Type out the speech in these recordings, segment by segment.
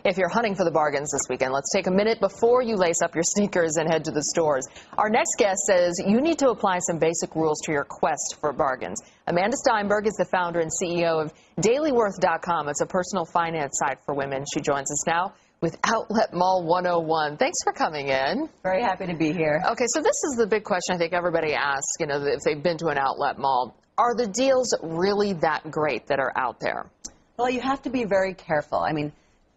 if you're hunting for the bargains this weekend. Let's take a minute before you lace up your sneakers and head to the stores. Our next guest says you need to apply some basic rules to your quest for bargains. Amanda Steinberg is the founder and CEO of DailyWorth.com. It's a personal finance site for women. She joins us now with Outlet Mall 101. Thanks for coming in. Very happy to be here. Okay, so this is the big question I think everybody asks, if they've been to an outlet mall. Are the deals really that great that are out there? Well, you have to be very careful. I mean,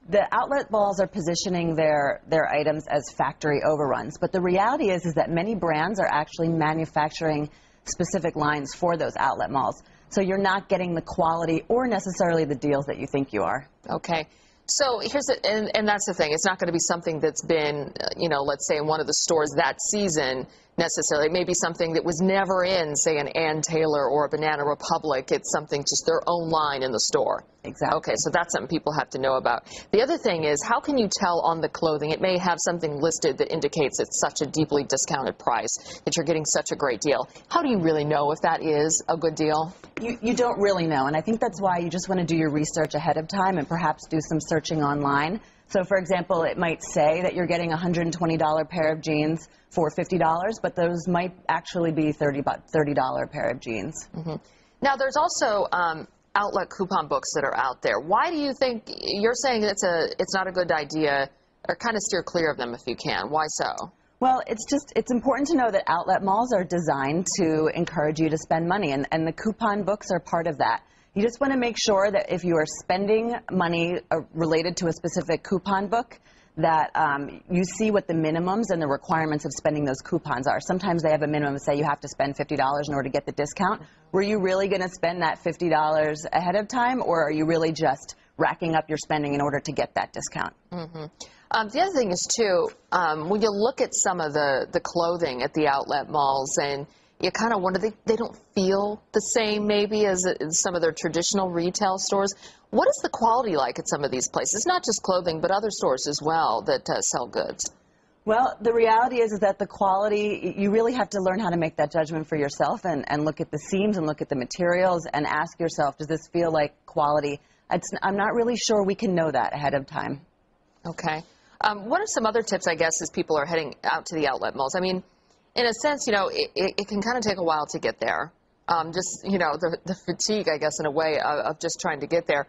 the outlet malls are positioning their items as factory overruns, but the reality is that many brands are actually manufacturing specific lines for those outlet malls. So you're not getting the quality or necessarily the deals that you think you are. Okay. So here's and that's the thing. It's not going to be something that's been, let's say in one of the stores that season necessarily. It may be something that was never in, say, an Ann Taylor or a Banana Republic. It's something just their own line in the store. Exactly. Okay, so that's something people have to know about. The other thing is, how can you tell on the clothing? It may have something listed that indicates it's such a deeply discounted price, that you're getting such a great deal. How do you really know if that is a good deal? You don't really know, and I think that's why you just want to do your research ahead of time and perhaps do some searching online. So, for example, it might say that you're getting a $120 pair of jeans for $50, but those might actually be $30 pair of jeans. Mm-hmm. Now, there's also outlet coupon books that are out there. Why do you think you're saying it's not a good idea, or kind of steer clear of them if you can? Why so? Well, it's important to know that outlet malls are designed to encourage you to spend money, and the coupon books are part of that. You just want to make sure that if you are spending money related to a specific coupon book, that you see what the minimums and the requirements of spending those coupons are. Sometimes they have a minimum, say you have to spend $50 in order to get the discount. Were you really going to spend that $50 ahead of time, or are you really just racking up your spending in order to get that discount? Mm-hmm. The other thing is, too, when you look at some of the clothing at the outlet malls, and you kind of wonder, they don't feel the same maybe as some of their traditional retail stores. What is the quality like at some of these places? Not just clothing, but other stores as well that sell goods. Well, the reality is that the quality, you really have to learn how to make that judgment for yourself and look at the seams and look at the materials and ask yourself, does this feel like quality? I'm not really sure we can know that ahead of time. Okay. What are some other tips, I guess, as people are heading out to the outlet malls? I mean, in a sense, it can kind of take a while to get there. The fatigue, I guess, in a way, of just trying to get there.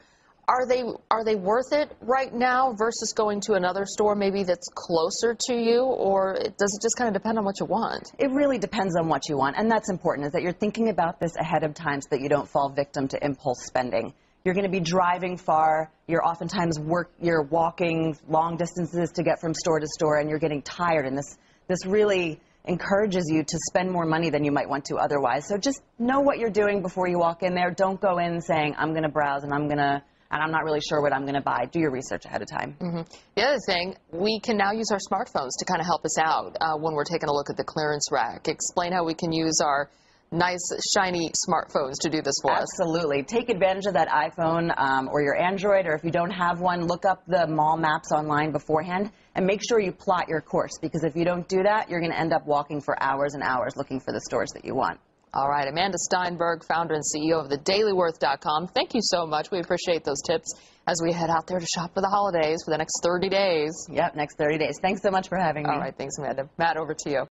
Are they worth it right now versus going to another store maybe that's closer to you, or does it just kind of depend on what you want? It really depends on what you want, and that's important, is that you're thinking about this ahead of time so that you don't fall victim to impulse spending. You're going to be driving far. You're oftentimes you're walking long distances to get from store to store, and you're getting tired, and this really encourages you to spend more money than you might want to otherwise. So just know what you're doing before you walk in there. Don't go in saying, I'm going to browse and I'm not really sure what I'm going to buy. Do your research ahead of time. Mm-hmm. The other thing, we can now use our smartphones to kind of help us out when we're taking a look at the clearance rack. Explain how we can use our nice, shiny smartphones to do this for us. Absolutely. Take advantage of that iPhone or your Android, or if you don't have one, look up the mall maps online beforehand and make sure you plot your course, because if you don't do that, you're going to end up walking for hours and hours looking for the stores that you want. All right. Amanda Steinberg, founder and CEO of the DailyWorth.com. Thank you so much. We appreciate those tips as we head out there to shop for the holidays for the next 30 days. Yep, next 30 days. Thanks so much for having me. All right. Thanks, Amanda. Matt, over to you.